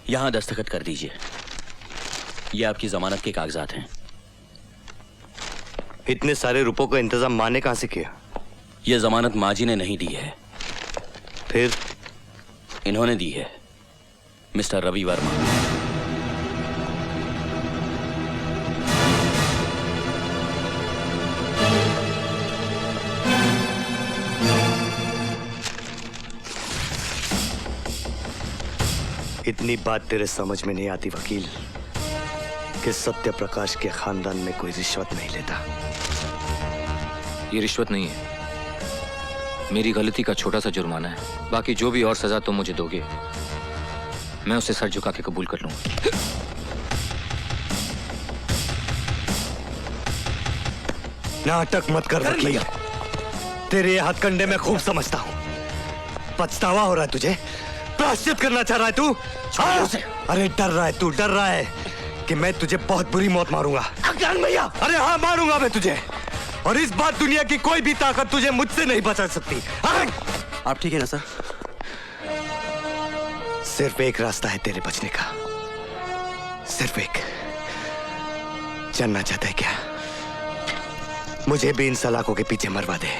यहां दस्तखत कर दीजिए। ये आपकी जमानत के कागजात हैं। इतने सारे रुपयों का इंतजाम माँ ने कहां से किया? ये जमानत माँ जी ने नहीं दी है, फिर इन्होंने दी है, मिस्टर रवि वर्मा। इतनी बात तेरे समझ में नहीं आती वकील कि सत्य प्रकाश के खानदान में कोई रिश्वत नहीं लेता। ये रिश्वत नहीं है, मेरी गलती का छोटा सा जुर्माना है। बाकी जो भी और सजा तुम मुझे दोगे मैं उसे सर झुका के कबूल कर लूंगा। नाटक मत कर वकील, तेरे ये हथकंडे में खूब समझता हूं। पछतावा हो रहा है तुझे? प्रायश्चित करना चाह रहा है तू? अरे डर रहा है तू, डर रहा है कि मैं तुझे बहुत बुरी मौत मारूंगा। भैया, अरे हाँ मारूंगा मैं तुझे, और इस बात दुनिया की कोई भी ताकत तुझे मुझसे नहीं बचा सकती। आप ठीक है ना सर? सिर्फ एक रास्ता है तेरे बचने का, सिर्फ एक। जानना चाहता है क्या? मुझे भी इन सलाखों के पीछे मरवा दे,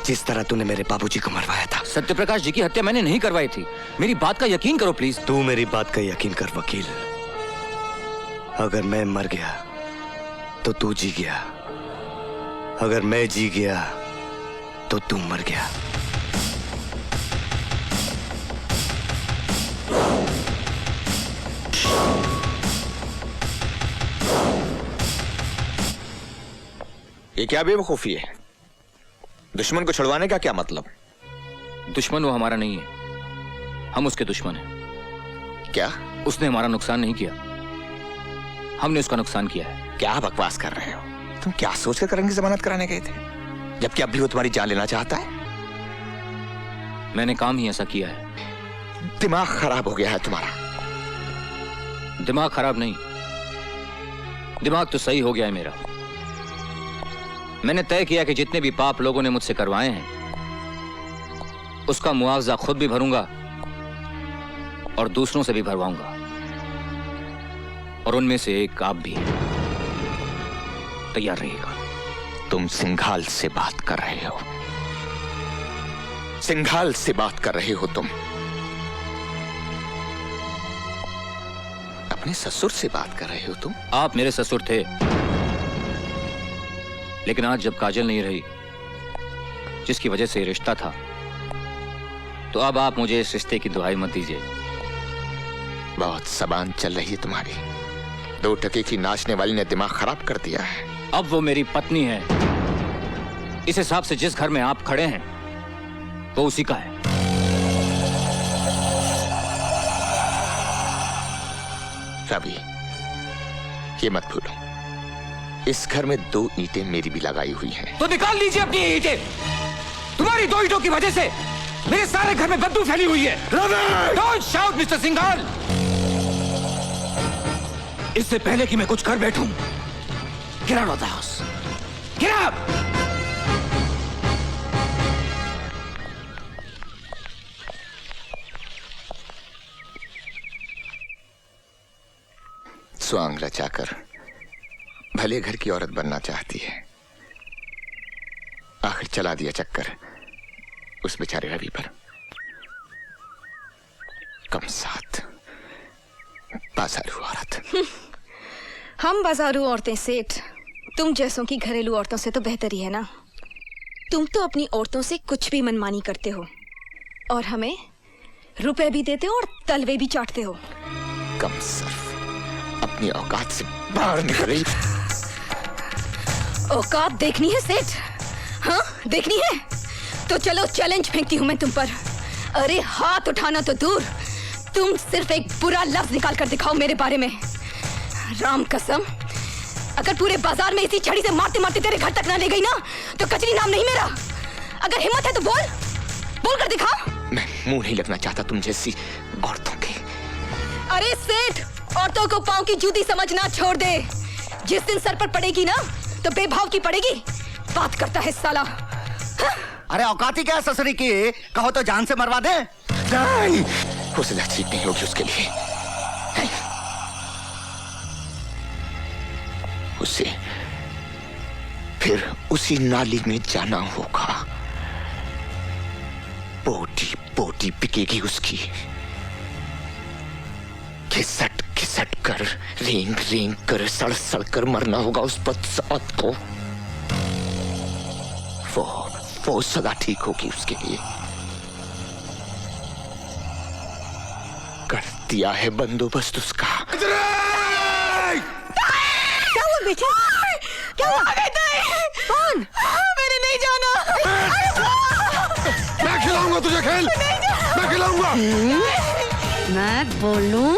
जिस तरह तूने मेरे बाबूजी को मरवाया था। सत्यप्रकाश जी की हत्या मैंने नहीं करवाई थी, मेरी बात का यकीन करो प्लीज। तू मेरी बात का यकीन कर वकील। अगर मैं मर गया तो तू जी गया, अगर मैं जी गया तो तू मर गया। ये क्या बेवकूफी है? दुश्मन को छुड़वाने का क्या मतलब? दुश्मन वो हमारा नहीं है, हम उसके दुश्मन हैं। क्या? उसने हमारा नुकसान नहीं किया, हमने उसका नुकसान किया है। क्या बकवास कर रहे हो? तुम क्या सोचकर करण की जमानत कराने गए थे, जबकि अब भी वो तुम्हारी जान लेना चाहता है? मैंने काम ही ऐसा किया है। दिमाग खराब हो गया है तुम्हारा। दिमाग खराब नहीं, दिमाग तो सही हो गया है मेरा। मैंने तय किया कि जितने भी पाप लोगों ने मुझसे करवाए हैं उसका मुआवजा खुद भी भरूंगा और दूसरों से भी भरवाऊंगा, और उनमें से एक आप भी। तैयार रहिएगा। तुम सिंघाल से बात कर रहे हो, सिंघाल से बात कर रहे हो तुम। अपने ससुर से बात कर रहे हो तुम। आप मेरे ससुर थे, लेकिन आज जब काजल नहीं रही जिसकी वजह से रिश्ता था, तो अब आप मुझे इस रिश्ते की दुहाई मत दीजिए। बहुत जबान चल रही है तुम्हारी। 2 टके की नाचने वाली ने दिमाग खराब कर दिया है। अब वो मेरी पत्नी है, इस हिसाब से जिस घर में आप खड़े हैं वो उसी का है। रवि, ये मत भूलो, इस घर में 2 ईंटें मेरी भी लगाई हुई हैं। तो निकाल लीजिए अपनी ईंटें। तुम्हारी 2 ईंटों की वजह से मेरे सारे घर में बदबू फैली हुई है। Don't shout mister Singhal. इससे पहले कि मैं कुछ कर बैठूं, get out of the house, get out. स्वांग रचाकर भले घर की औरत बनना चाहती है, आखिर चला दिया चक्कर उस बेचारे रवि पर। कम साथ बाजारू औरत। हम बाजारू औरतें सेठ, तुम जैसों की घरेलू औरतों से तो बेहतर ही है ना। तुम तो अपनी औरतों से कुछ भी मनमानी करते हो और हमें रुपए भी देते हो और तलवे भी चाटते हो। कम सर्फ, अपनी औकात से बाहर निकल रही। औकात देखनी है सेठ? हाँ देखनी है तो चलो चैलेंज फेंकती हूँ मैं तुम पर। अरे हाथ उठाना तो दूर, तुम सिर्फ एक बुरा लफ्ज निकाल कर दिखाओ मेरे बारे में। राम कसम, अगर पूरे बाजार में इसी छड़ी से मारते मारते तेरे घर तक ना ले गई ना तो कचरी नाम नहीं मेरा। अगर हिम्मत है तो बोल, बोल कर दिखा। मैं मुंह नहीं लगना चाहता तुम जैसी औरतों के। अरे सेठ, औरतों को पांव की जूती समझना छोड़ दे। जिस दिन सर पर पड़ेगी ना तो बेभाव की पड़ेगी। बात करता है साला। हाँ? अरे औकात ही क्या ससुरी की, कहो तो जान से मरवा दे। नहीं, उसे ठीक नहीं होगी उसके लिए। उसे फिर उसी नाली में जाना होगा। बोटी बोटी बिकेगी उसकी। घिसट घिसट कर, रेंग रेंग कर, सड़ सड़ कर मरना होगा उस बदसात को। वो सदा ठीक होगी उसके लिए। कर दिया है बंदोबस्त उसका। क्या हुआ बेटे? क्या हुआ? कौन? मैंने नहीं जाना। मैं खिलाऊंगा तुझे खेल, मैं खिलाऊंगा। मैं बोलूं?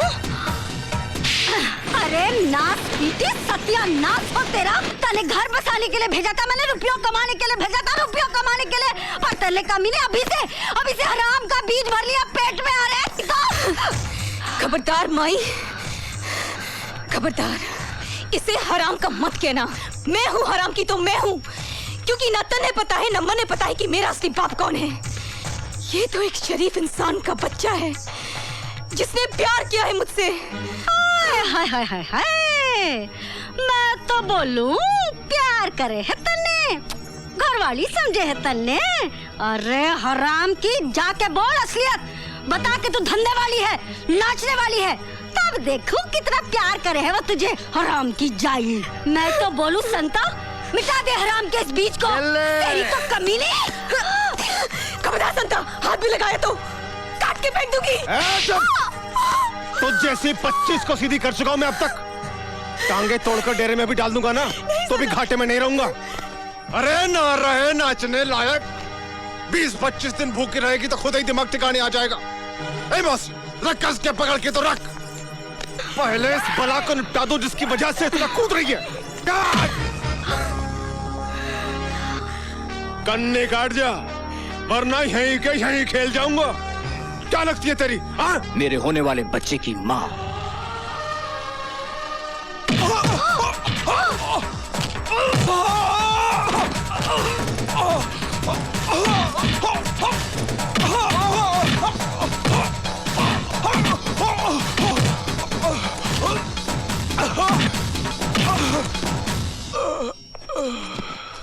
अरे नाच पीटी सत्यानाश हो तेरा। तले घर बसाने के लिए भेजा था मैंने, रुपयों कमाने के लिए भेजा था, रुपयों कमाने के लिए, और तले कमीने अभी से हराम का बीज भर लिया पेट में। आ रहे खबरदार माई, खबरदार, इसे हराम का मत कहना। मैं हूँ हराम की तो मैं हूँ, क्योंकि न तन्हें पता है न मने पता है कि मेरा असली बाप कौन है। ये तो एक शरीफ इंसान का बच्चा है जिसने प्यार किया है मुझसे। हाय हाय हाय हाय, मैं तो बोलूं प्यार करे है तन्ने, घरवाली समझे है तन्ने। अरे हराम की, जाके बोल असलियत बता के तू धंधे वाली है, नाचने वाली है, तब देखूं कितना प्यार करे है वो तुझे। हराम की जाई, मैं तो बोलूं संता मिटा दे हराम के इस बीज को। तेरी तो कमीने। खबरदार संता, हाथ भी लगाया तो काट के फेंक दूंगी। तो जैसे 25 को सीधी कर चुका हूं मैं अब तक। टांगे तोड़कर डेरे में भी डाल दूंगा ना तो भी घाटे में नहीं रहूंगा। अरे ना रहे नाचने लायक, 20-25 दिन भूखी रहेगी तो खुद ही दिमाग ठिकाने आ जाएगा। ए बस रख कस के पकड़ के तो रख। पहले इस बला को निपटा दो जिसकी वजह से इतना कूद रही है। कन्ने काट जा, वरना यहीं के यहीं खेल जाऊंगा। क्या लगती है तेरी? हाँ? मेरे होने वाले बच्चे की माँ।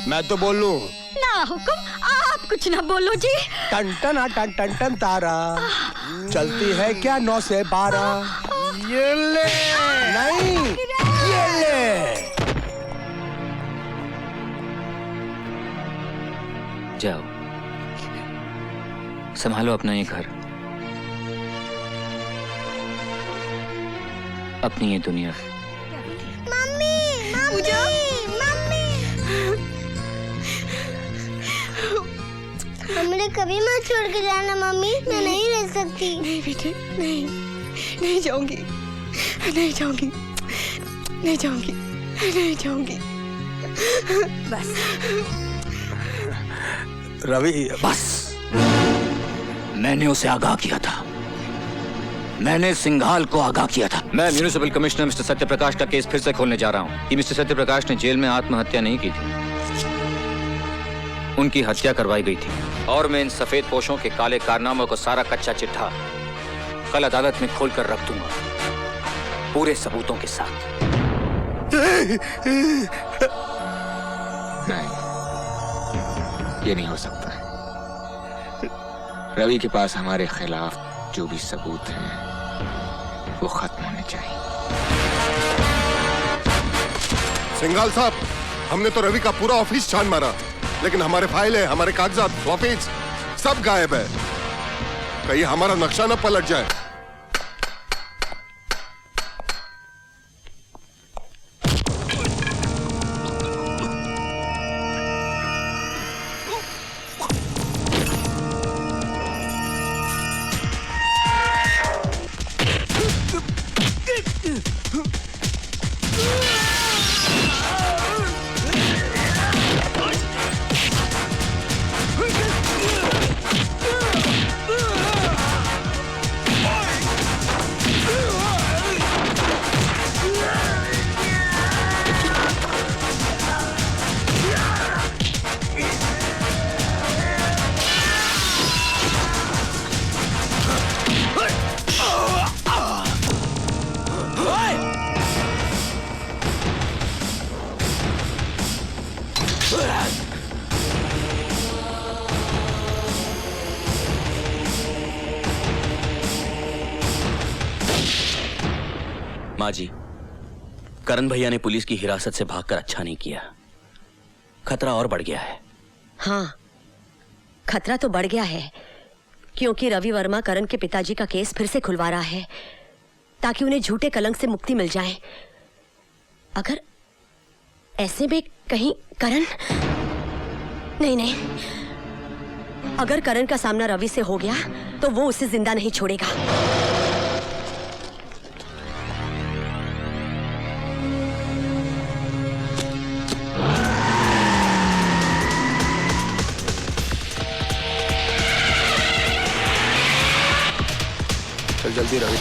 मैं तो बोल लूं। ना हुक्म, आप कुछ ना बोलो जी। टन टन टन टन टन तारा चलती है क्या 9 से 12? ये ले नहीं, ये ले। जाओ, संभालो अपना ये घर, अपनी ये दुनिया। Mummy, mummy, mummy. हमने कभी मत छोड़ के जाना मम्मी, मैं नहीं रह सकती। नहीं बेटे, नहीं, नहीं जाऊंगी, नहीं जाऊंगी, नहीं जाऊंगी, नहीं जाऊंगी। बस रवि, बस। मैंने उसे आगाह किया था, मैंने सिंघाल को आगाह किया था। मैं म्यूनिसिपल कमिश्नर मिस्टर सत्यप्रकाश का केस फिर से खोलने जा रहा हूँ कि मिस्टर सत्यप्रकाश ने जेल में आत्महत्या नहीं की थी, उनकी हत्या करवाई गई थी। और मैं इन सफेद पोशों के काले कारनामों को सारा कच्चा चिट्ठा कल अदालत में खोलकर रख दूंगा, पूरे सबूतों के साथ। नहीं, ये नहीं हो सकता। रवि के पास हमारे खिलाफ जो भी सबूत हैं वो खत्म होने चाहिए। सिंघाल साहब, हमने तो रवि का पूरा ऑफिस छान मारा, लेकिन हमारे फाइलें, हमारे कागजात, ऑफिस सब गायब है। कहीं हमारा नक्शा न पलट जाए। माँ जी, करण भैया ने पुलिस की हिरासत से भागकर अच्छा नहीं किया। खतरा और बढ़ गया है। हाँ, खतरा तो बढ़ गया है, क्योंकि रवि वर्मा करण के पिताजी का केस फिर से खुलवा रहा है ताकि उन्हें झूठे कलंक से मुक्ति मिल जाए। अगर ऐसे में कहीं करण नहीं, अगर करण का सामना रवि से हो गया तो वो उसे जिंदा नहीं छोड़ेगा। चल जल्दी रवि।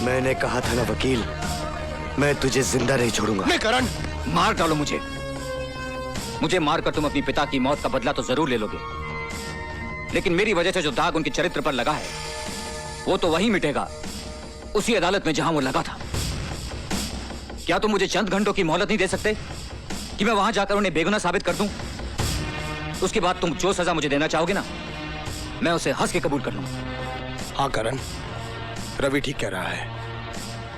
मैंने कहा था ना वकील, मैं तुझे जिंदा नहीं छोड़ूंगा। नहीं करण, मार डालो मुझे मारकर तुम अपनी पिता की मौत का बदला तो जरूर ले लोगे, लेकिन मेरी वजह से जो दाग उनके चरित्र पर लगा है वो तो वहीं मिटेगा, उसी अदालत में जहां वो लगा था। क्या तुम मुझे चंद घंटों की मोहलत नहीं दे सकते कि मैं वहां जाकर उन्हें बेगुनाह साबित कर दूं? उसके बाद तुम जो सजा मुझे देना चाहोगे ना, मैं उसे हंस के कबूल कर लूंगा। हाँ करण, रवि ठीक कह रहा है।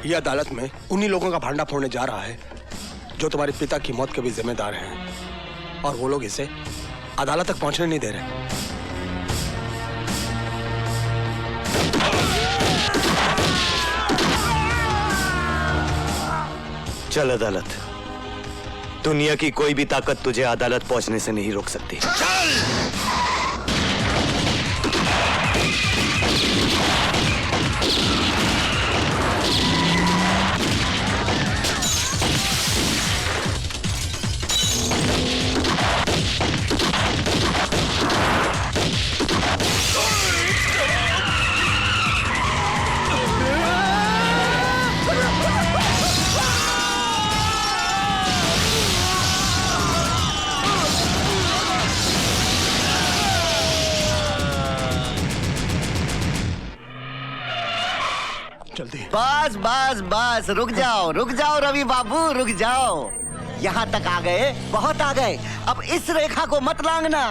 यह अदालत में उन्हीं लोगों का भांडा फोड़ने जा रहा है जो तुम्हारे पिता की मौत के भी जिम्मेदार हैं, और वो लोग इसे अदालत तक पहुंचने नहीं दे रहे। चल अदालत। दुनिया की कोई भी ताकत तुझे अदालत पहुंचने से नहीं रोक सकती। बस बस बस, रुक जाओ रवि बाबू, रुक जाओ। यहाँ तक आ गए, बहुत आ गए। अब इस रेखा को मत लांघना।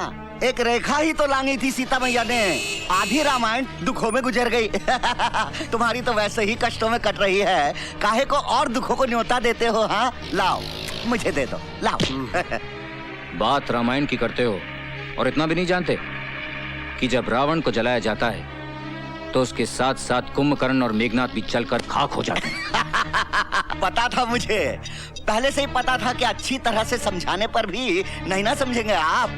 एक रेखा ही तो लांगी थी सीता मैया ने। आधी रामायण दुखों में गुजर गई। तुम्हारी तो वैसे ही कष्टों में कट रही है, काहे को और दुखों को न्योता देते हो? हाँ लाओ, मुझे दे दो, लाओ। बात रामायण की करते हो और इतना भी नहीं जानते कि जब रावण को जलाया जाता है तो उसके साथ साथ कुंभकर्ण और मेघनाथ भी जलकर खाक हो जाते हैं। पता था मुझे, पहले से ही पता था कि अच्छी तरह से समझाने पर भी नहीं ना समझेंगे आप,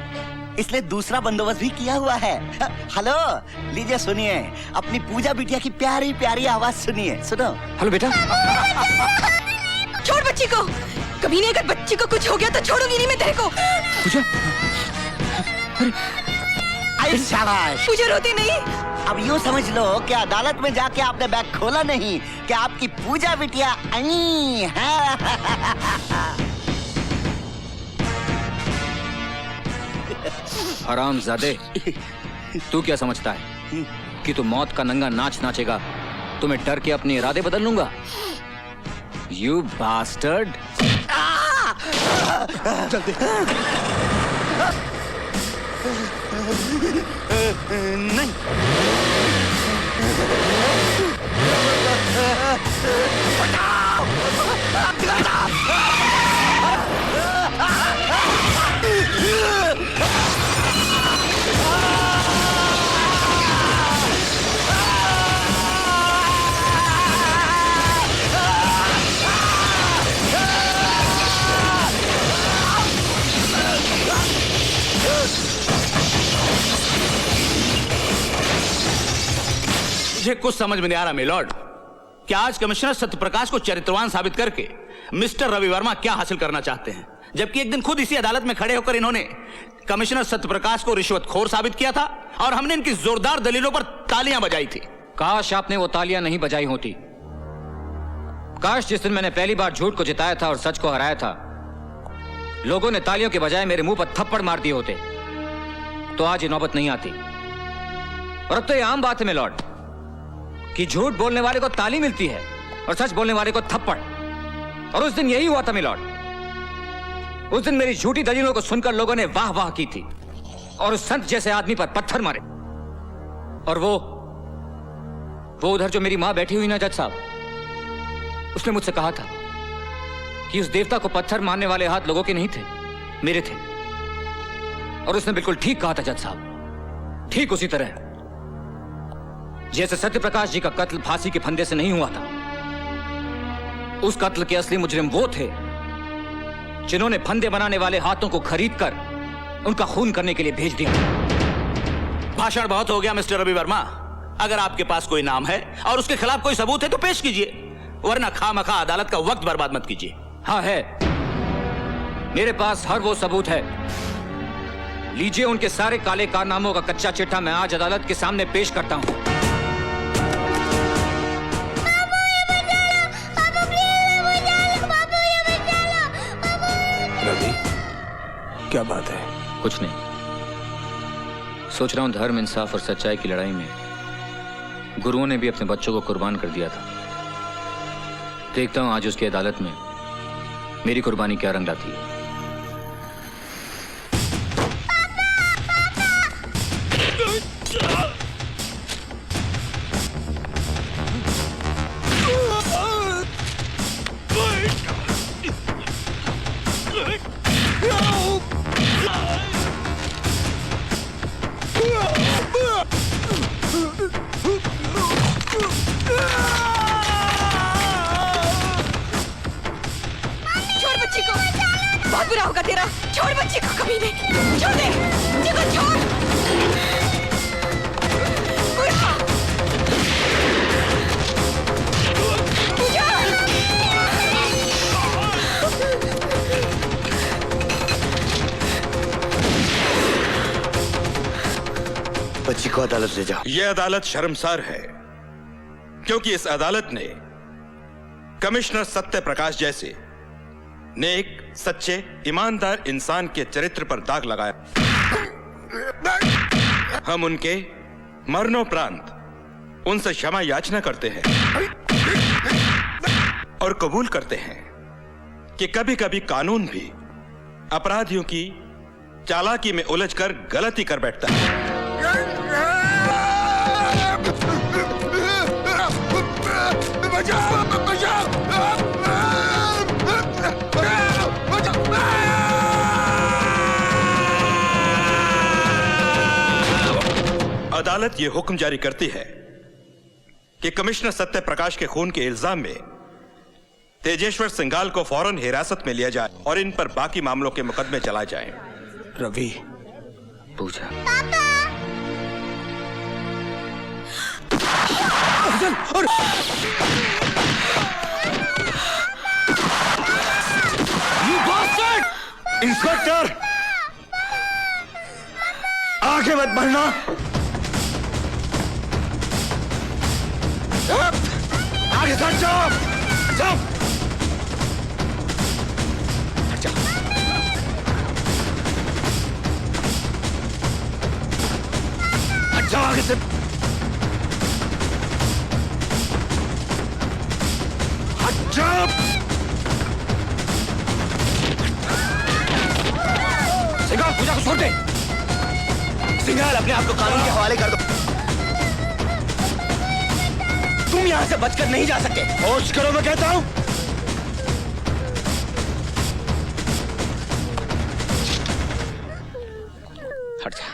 इसलिए दूसरा बंदोबस्त भी किया हुआ है। हेलो, लीजिए सुनिए, अपनी पूजा बिटिया की प्यारी प्यारी आवाज सुनिए। सुनो। हेलो बेटा। छोड़ बच्ची को। कभी नहीं, अगर बच्ची को कुछ हो गया तो छोड़ूंगी नहीं मैं तेरे को। पूजा, आई शाबाश। पूजा रोती नहीं। अब यूँ समझ लो कि अदालत में जाके आपने बैग खोला नहीं, कि आपकी पूजा बिटिया आई है। हरामजादे, तू क्या समझता है कि तू मौत का नंगा नाच नाचेगा तो मैं डर के अपने इरादे बदल लूंगा? You bastard. जल्दी। नहीं। मुझे कुछ समझ में नहीं आ रहा मिलॉर्ड, क्या आज कमिश्नर सत्यप्रकाश को चरित्रवान साबित करके मिस्टर रवि वर्मा क्या हासिल करना चाहते हैं? जबकि एक दिन खुद इसी अदालत में खड़े होकर इन्होंने कमिश्नर सत्यप्रकाश को रिश्वतखोर साबित किया था और हमने इनकी जोरदार दलीलों पर तालियां बजाई थी। काश आपने वो तालियां नहीं बजाई होती। काश जिस दिन मैंने पहली बार झूठ को जिताया था और सच को हराया था, लोगों ने तालियों के बजाय मेरे मुंह पर थप्पड़ मार दिए होते, तो आज ये नौबत नहीं आती। और अब तो ये आम बात है मिलॉर्ड कि झूठ बोलने वाले को ताली मिलती है और सच बोलने वाले को थप्पड़। और उस दिन यही हुआ था मिलॉर्ड। उस दिन मेरी झूठी दलीलों को सुनकर लोगों ने वाह वाह की थी और उस संत जैसे आदमी पर पत्थर मारे। और वो उधर जो मेरी मां बैठी हुई ना जज साहब, उसने मुझसे कहा था कि उस देवता को पत्थर मारने वाले हाथ लोगों के नहीं थे, मेरे थे। और उसने बिल्कुल ठीक कहा था जज साहब, ठीक उसी तरह जैसे सत्यप्रकाश जी का कत्ल फांसी के फंदे से नहीं हुआ था। उस कत्ल के असली मुजरिम वो थे जिन्होंने फंदे बनाने वाले हाथों को खरीदकर उनका खून करने के लिए भेज दिया। भाषण बहुत हो गया मिस्टर रवि वर्मा। अगर आपके पास कोई नाम है और उसके खिलाफ कोई सबूत है तो पेश कीजिए, वरना खामखा अदालत का वक्त बर्बाद मत कीजिए। हाँ है, मेरे पास हर वो सबूत है। लीजिए उनके सारे काले कारनामों का कच्चा चिट्ठा मैं आज अदालत के सामने पेश करता हूं। रवि, क्या बात है? कुछ नहीं, सोच रहा हूं धर्म, इंसाफ और सच्चाई की लड़ाई में गुरुओं ने भी अपने बच्चों को कुर्बान कर दिया था। देखता हूं आज उसकी अदालत में मेरी कुर्बानी क्या रंग लाती है। बहुत बुरा होगा तेरा। छोड़ बच्ची को, कभी नहीं। छोड़ दे बच्ची को, छोड़। बुरा। बच्ची को अदालत ले जाओ। यह अदालत शर्मसार है क्योंकि इस अदालत ने कमिश्नर सत्य प्रकाश जैसे नेक, सच्चे, ईमानदार इंसान के चरित्र पर दाग लगाया। हम उनके मरणोपरांत उनसे क्षमा याचना करते हैं और कबूल करते हैं कि कभी कभी कानून भी अपराधियों की चालाकी में उलझकर गलती कर बैठता है। अदालत यह हुक्म जारी करती है कि कमिश्नर सत्य प्रकाश के खून के इल्जाम में तेजेश्वर सिंघाल को फौरन हिरासत में लिया जाए और इन पर बाकी मामलों के मुकदमे चलाए जाएं। रवि, पूछा इंस्पेक्टर, आगे मत बढ़ना। आगे सट जाओ, जाओ। हट जाओ आगे से। हट जाओ। सिंघाल, पूजा को छोड़ दे। सिंघाल, अपने आप को कानून के हवाले कर दो। तुम यहां से बचकर नहीं जा सकते। होश करो, मैं कहता हूं। हट जा,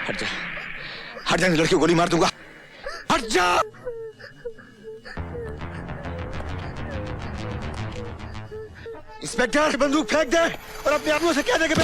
हट जा, हट जा, लड़की को गोली मार दूंगा। हट जा। इंस्पेक्टर, बंदूक फेंक दे और अपने आदमियों से कह दे कि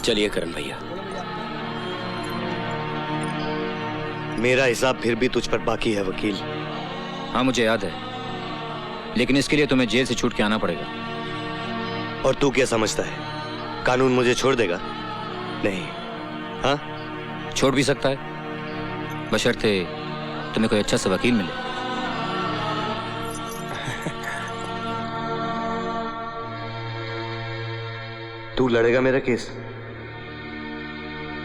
चलिए करण भैया। मेरा हिसाब फिर भी तुझ पर बाकी है वकील। हाँ मुझे याद है, लेकिन इसके लिए तुम्हें जेल से छूट के आना पड़ेगा। और तू क्या समझता है, कानून मुझे छोड़ देगा? नहीं। हाँ, छोड़ भी सकता है, बशर्ते तुम्हें कोई अच्छा सा वकील मिले। तू लड़ेगा मेरा केस?